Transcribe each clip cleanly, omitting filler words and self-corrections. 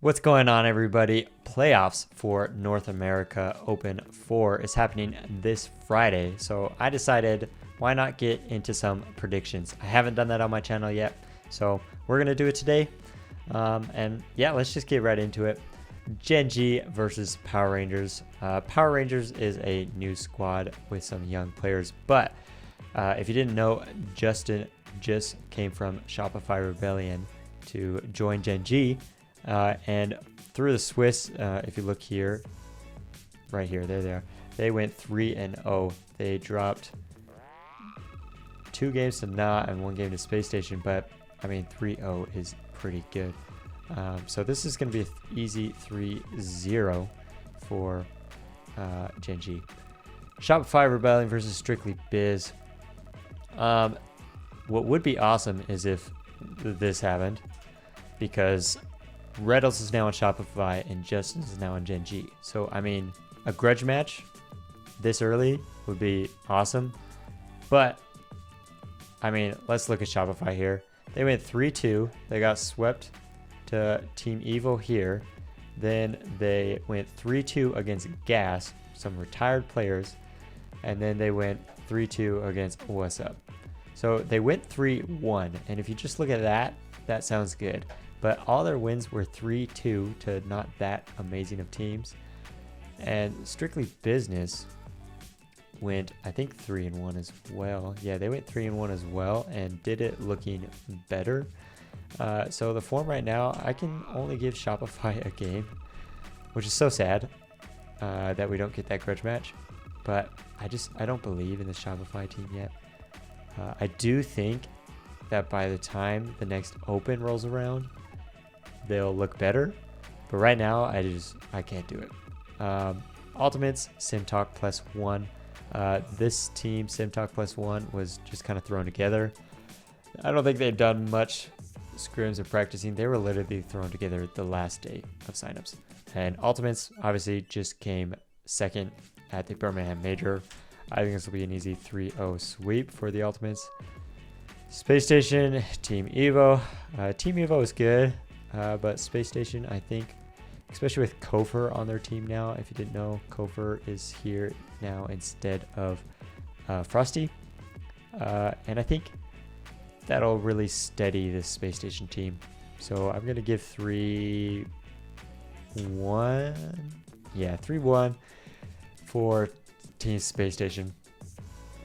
What's going on, everybody? Playoffs for North America Open 4 is happening this Friday, so I decided why not get into some predictions. I haven't done that on my channel yet, so we're going to do it today. And yeah, let's just get right into it. Gen G versus Power Rangers. Power Rangers is a new squad with some young players, but if you didn't know, Justin just came from Shopify Rebellion to join Gen G. And through the Swiss, if you look here, right here, there they are. They went 3-0. They dropped 2 games to Nah and 1 game to Space Station, but I mean 3-0 is pretty good. So this is going to be an easy 3-0 for Gen G. Shopify Rebellion versus Strictly Biz. What would be awesome is if this happened, because Reddles is now on Shopify and Justin is now on Gen G. So, I mean, a grudge match this early would be awesome. But, I mean, let's look at Shopify here. They went 3-2. They got swept to Team Evo here. Then they went 3-2 against Gas, some retired players. And then they went 3-2 against What's Up. So they went 3-1. And if you just look at that, that sounds good. But all their wins were 3-2 to not that amazing of teams. And Strictly Business went, I think, 3-1 as well. Yeah, they went 3-1 as well and did it looking better. So the form right now, I can only give Shopify a game, which is so sad that we don't get that grudge match. But I don't believe in the Shopify team yet. I do think that by the time the next Open rolls around, they'll look better, but right now I can't do it. Ultimates SimTalk +1. This team SimTalk +1 was just kind of thrown together. I don't think they've done much scrims or practicing. They were literally thrown together the last day of signups. And Ultimates obviously just came second at the Birmingham Major. I think this will be an easy 3-0 sweep for the Ultimates. Space Station, Team Evo. Team Evo is good. But Space Station, I think, especially with Kofer on their team now, if you didn't know, Kofer is here now instead of Frosty. And I think that'll really steady this Space Station team. So I'm going to give 3-1. Yeah, 3-1 for Team Space Station.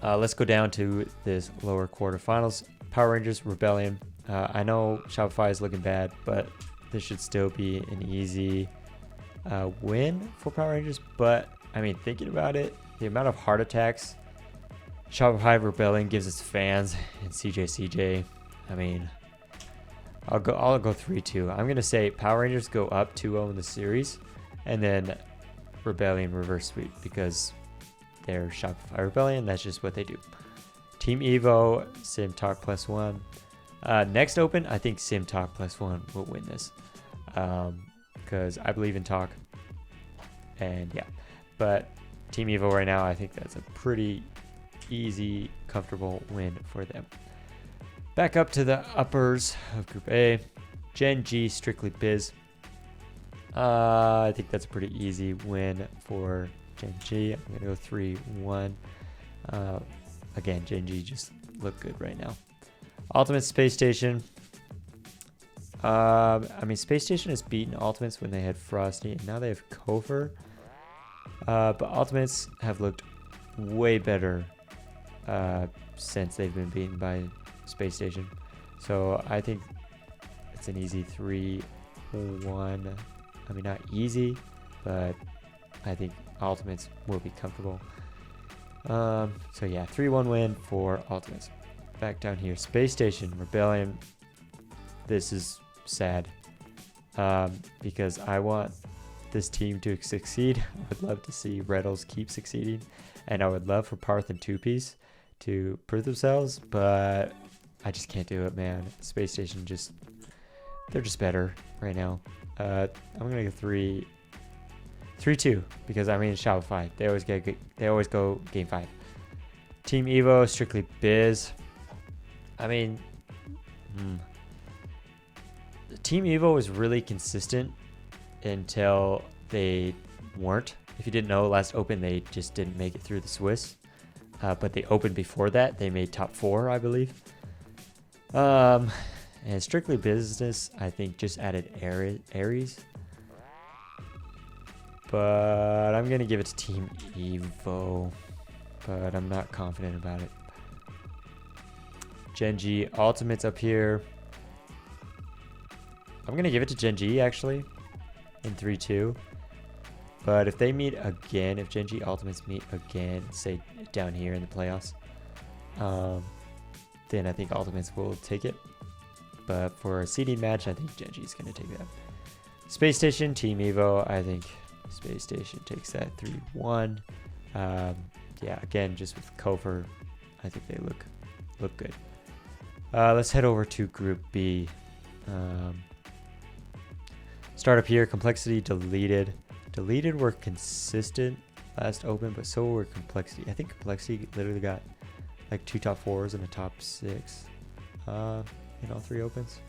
Let's go down to this lower quarterfinals. Power Rangers Rebellion. I know Shopify is looking bad, but this should still be an easy win for Power Rangers. But, I mean, thinking about it, the amount of heart attacks Shopify Rebellion gives its fans and CJ, I mean, I'll go 3-2. I'm going to say Power Rangers go up 2-0 in the series, and then Rebellion reverse sweep because they're Shopify Rebellion. That's just what they do. Team Evo, SimTalk +1. Next Open, I think SimTalk +1 will win this because I believe in Talk. And yeah, but Team Evo right now, I think that's a pretty easy, comfortable win for them. Back up to the uppers of Group A. Gen G, Strictly Biz. I think that's a pretty easy win for Gen G. I'm going to go 3-1. Again, Gen G just look good right now. Ultimate Space Station. I mean, Space Station has beaten Ultimates when they had Frosty, and now they have Kofer. But Ultimates have looked way better since they've been beaten by Space Station. So I think it's an easy 3-1. I mean, not easy, but I think Ultimates will be comfortable. So yeah, 3-1 win for Ultimates. Back down here, Space Station Rebellion. This is sad because I want this team to succeed. I would love to see Reddles keep succeeding, and I would love for Parth and Two Piece to prove themselves, but I just can't do it, man. Space Station they're just better right now. I'm gonna go 3-2 because I mean Shopify. They always go game 5. Team Evo, Strictly Biz. I mean, Team Evo is really consistent until they weren't. If you didn't know, last Open they just didn't make it through the Swiss. But the Open before that, they made top 4, I believe. And Strictly Business, I think, just added Aries. But I'm going to give it to Team Evo. But I'm not confident about it. Genji Ultimates up here. I'm going to give it to Genji, actually, in 3-2. But if they meet again, if Genji Ultimates meet again, say down here in the playoffs, then I think Ultimates will take it. But for a seeding match, I think Genji's going to take that. Space Station, Team Evo, I think Space Station takes that 3-1. Yeah, again, just with Kofer, I think they look good. Let's head over to Group B. Start up here, Complexity deleted. Deleted were consistent last Open, but so were Complexity. I think Complexity literally got like 2 top 4s and a top 6 in all 3 Opens.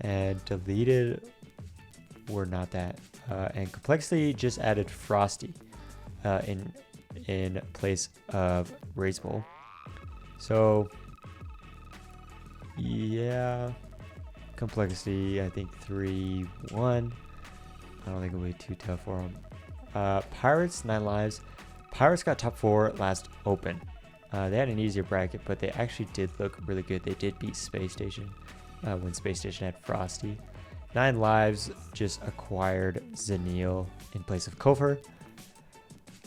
And deleted were not that. And Complexity just added Frosty in place of Race Bowl. So yeah, Complexity, I think 3-1. I don't think it'll be too tough for them. Pirates, 9 lives. Pirates got top 4 last Open. They had an easier bracket, but they actually did look really good. They did beat Space Station when Space Station had Frosty. 9 lives just acquired Zanil in place of Kofer.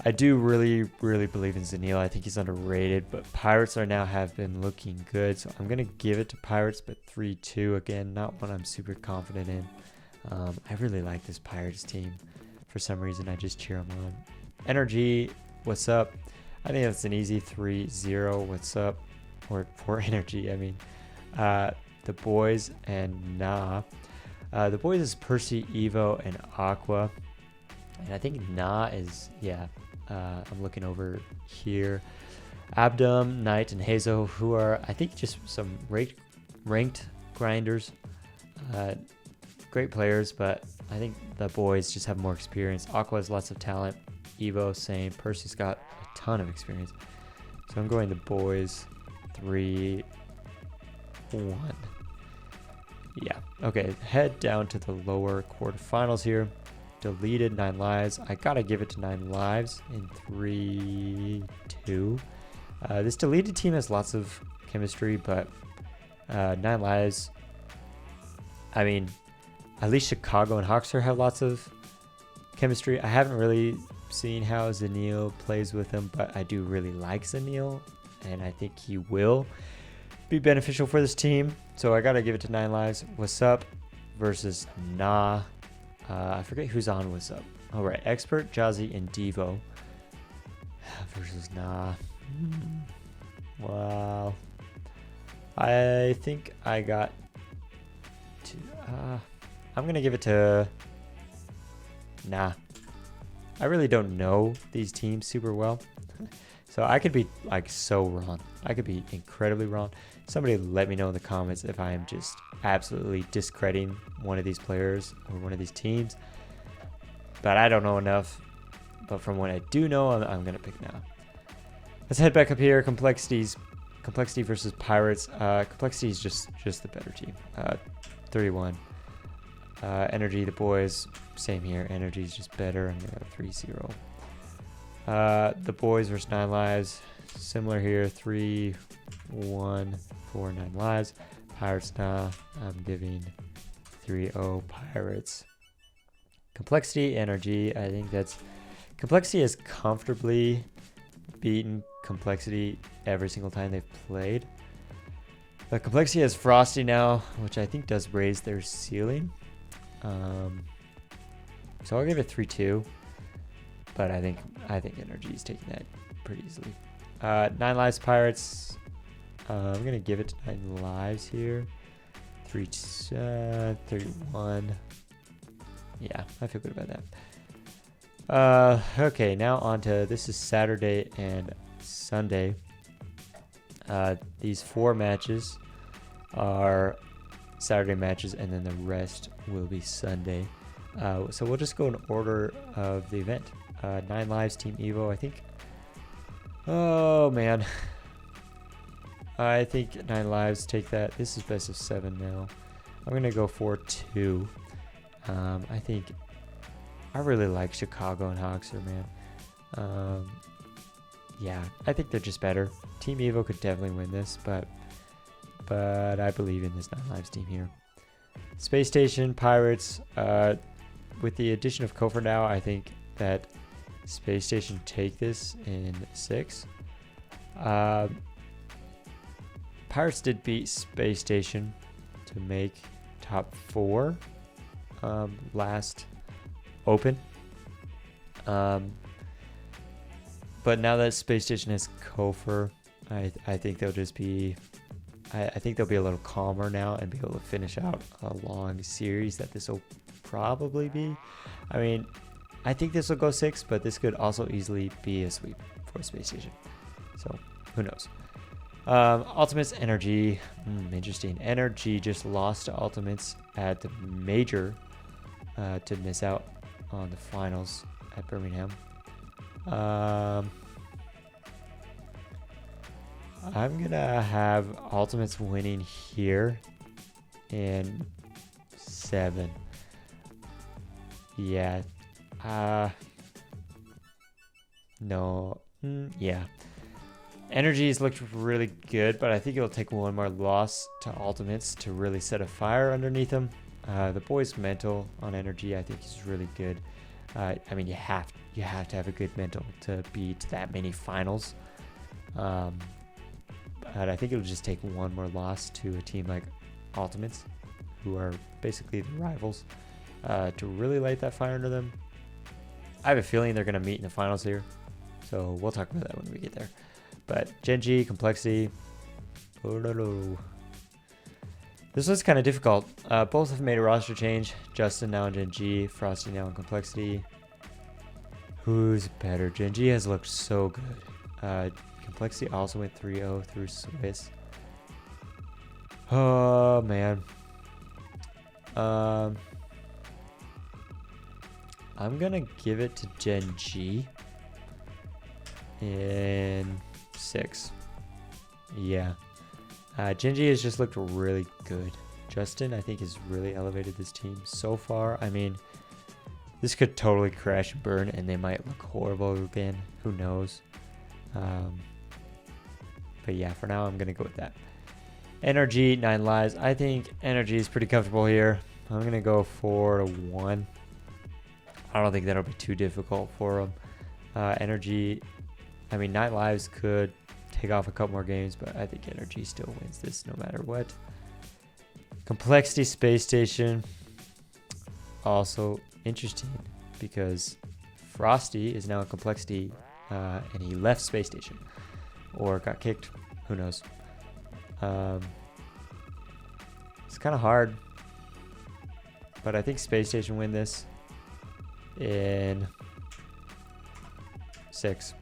I do really believe in Zanil. I think he's underrated, but Pirates have been looking good. So I'm going to give it to Pirates, but 3-2. Again, not one I'm super confident in. I really like this Pirates team. For some reason, I just cheer them on. Energy, what's up? I think that's an easy 3-0. What's up? Or for Energy, I mean. The boys and Nah. The boys is Percy, Evo, and Aqua. And I think Nah is, yeah. I'm looking over here. Abdom, Knight, and Hazo, who are, I think, just some ranked grinders. Great players, but I think the boys just have more experience. Aqua has lots of talent. Evo, same. Percy's got a ton of experience. So I'm going the boys 3-1. Yeah. Okay, head down to the lower quarterfinals here. Deleted, 9 lives. I gotta give it to 9 lives in 3-2. This deleted team has lots of chemistry, but 9 lives, I mean, at least Chicago and Hoxer have lots of chemistry. I haven't really seen how Zanil plays with them, but I do really like Zanil, and I think he will be beneficial for this team. So I gotta give it to 9 lives. What's up versus Nah. I forget who's on What's Up. All right, Expert, Jazzy, and Devo versus Nah. Wow. I think I got to. I'm gonna give it to Nah. I really don't know these teams super well, so I could be like so wrong. I could be incredibly wrong. Somebody let me know in the comments if I am just absolutely discrediting one of these players or one of these teams. But I don't know enough. But from what I do know, I'm going to pick Nah. Let's head back up here. Complexity versus Pirates. Complexity is just the better team. 31. Energy, the boys, same here. Energy is just better. I'm going to go 3-0. The boys versus 9 lives. Similar here. 3-1 for 9 lives. Pirates, Nah. I'm giving 3-0 Pirates. Complexity, Energy. I think that's... Complexity has comfortably beaten Complexity every single time they've played. But Complexity has Frosty now, which I think does raise their ceiling. So I'll give it 3-2. But I think Energy is taking that pretty easily. 9 lives Pirates. I'm going to give it to 9 lives here. 31. Yeah, I feel good about that. Okay, now on to, this is Saturday and Sunday. These 4 matches are Saturday matches, and then the rest will be Sunday. So we'll just go in order of the event. 9 lives, Team Evo, I think. Oh, man. I think 9 lives, take that. This is best of 7 now. I'm going to go 4-2. I think I really like Chicago and Hoxer, man. Yeah, I think they're just better. Team Evo could definitely win this, but I believe in this 9 lives team here. Space Station, Pirates, with the addition of Kofor now, I think that Space Station take this in 6. Pirates did beat Space Station to make top 4 last open. But now that Space Station has Kofor, I think they'll just be... I think they'll be a little calmer now and be able to finish out a long series that this will probably be. I mean, I think this will go 6, but this could also easily be a sweep for Space Station. So, who knows? Ultimates Energy. Interesting. Energy just lost to Ultimates at the major to miss out on the finals at Birmingham. I'm gonna have Ultimates winning here in 7. Yeah. No. Yeah. Energy's looked really good, but I think it'll take one more loss to Ultimates to really set a fire underneath them. The boys' mental on Energy, I think, is really good. I mean, you have to have a good mental to beat that many finals. But I think it'll just take one more loss to a team like Ultimates, who are basically the rivals, to really light that fire under them. I have a feeling they're going to meet in the finals here, so we'll talk about that when we get there. But Gen G, Complexity. This was kind of difficult. Both have made a roster change. Justin now in Gen G, Frosty now in Complexity. Who's better? Gen G has looked so good. Complexity also went 3-0 through Swiss. Oh, man. I'm going to give it to Gen G in 6. Yeah. Gen G has just looked really good. Justin, I think, has really elevated this team so far. I mean, this could totally crash and burn, and they might look horrible again. Who knows? But yeah, for now, I'm going to go with that. Energy, 9 lives. I think Energy is pretty comfortable here. I'm going to go 4-1. I don't think that'll be too difficult for them. Energy, I mean, 9 lives could take off a couple more games, but I think Energy still wins this no matter what. Complexity, Space Station. Also interesting because Frosty is now in Complexity, and he left Space Station. Or got kicked. Who knows? It's kind of hard. But I think Space Station win this in 6.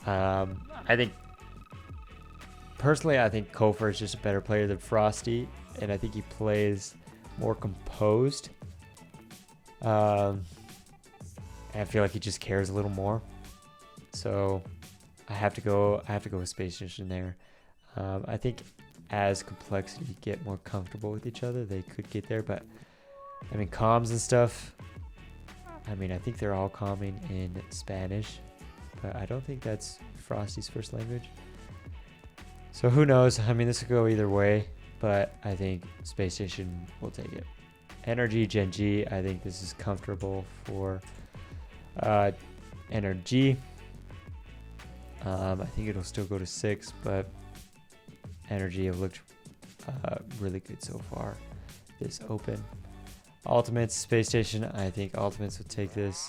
I think... Personally, I think Kofor is just a better player than Frosty. And I think he plays more composed. And I feel like he just cares a little more. So... I have to go with Space Station there. I think as Complexity get more comfortable with each other, they could get there. But I mean, comms and stuff. I mean, I think they're all calming in Spanish, but I don't think that's Frosty's first language. So who knows? I mean, this could go either way, but I think Space Station will take it. Energy, Gen G. I think this is comfortable for Energy. I think it'll still go to 6, but Energy have looked really good so far this open. Ultimates, Space Station. I think Ultimates will take this.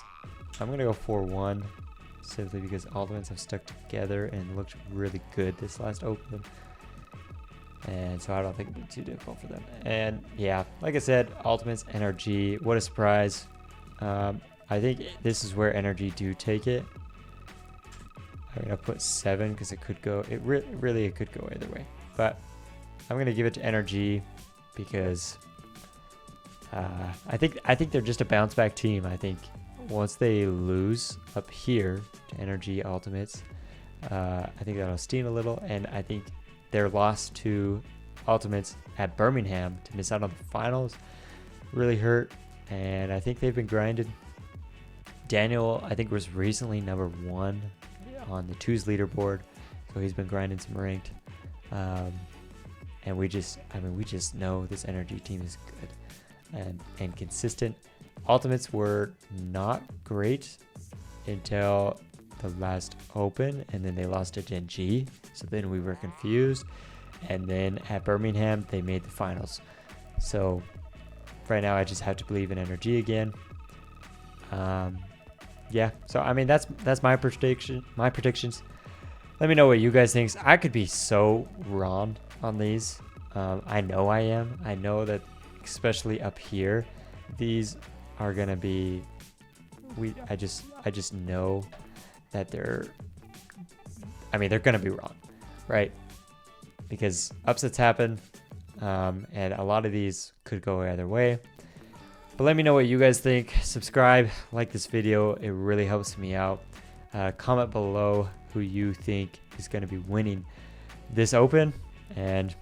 I'm going to go 4-1 simply because Ultimates have stuck together and looked really good this last open. And so I don't think it'll be too difficult for them. And yeah, like I said, Ultimates, Energy. What a surprise. I think this is where Energy do take it. I'm going to put 7 because it could go, it could go either way. But I'm going to give it to Energy because I think they're just a bounce back team. I think once they lose up here to Energy Ultimates, I think that'll steam a little, and I think their loss to Ultimates at Birmingham to miss out on the finals really hurt, and I think they've been grinded. Daniel, I think, was recently number 1 on the twos leaderboard, so he's been grinding some ranked. And we just know this Energy team is good and consistent. Ultimates were not great until the last Open, and then they lost to Gen G, so then we were confused, and then at Birmingham they made the finals. So right now I just have to believe in Energy again. Yeah, so I mean that's my predictions. Let me know what you guys think. I could be so wrong on these. I know I am. I know that especially up here, these are gonna be. I just know that they're gonna be wrong, right? Because upsets happen, and a lot of these could go either way. But let me know what you guys think. Subscribe, like this video. It really helps me out. Comment below who you think is going to be winning this Open. And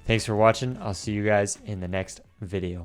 thanks for watching. I'll see you guys in the next video.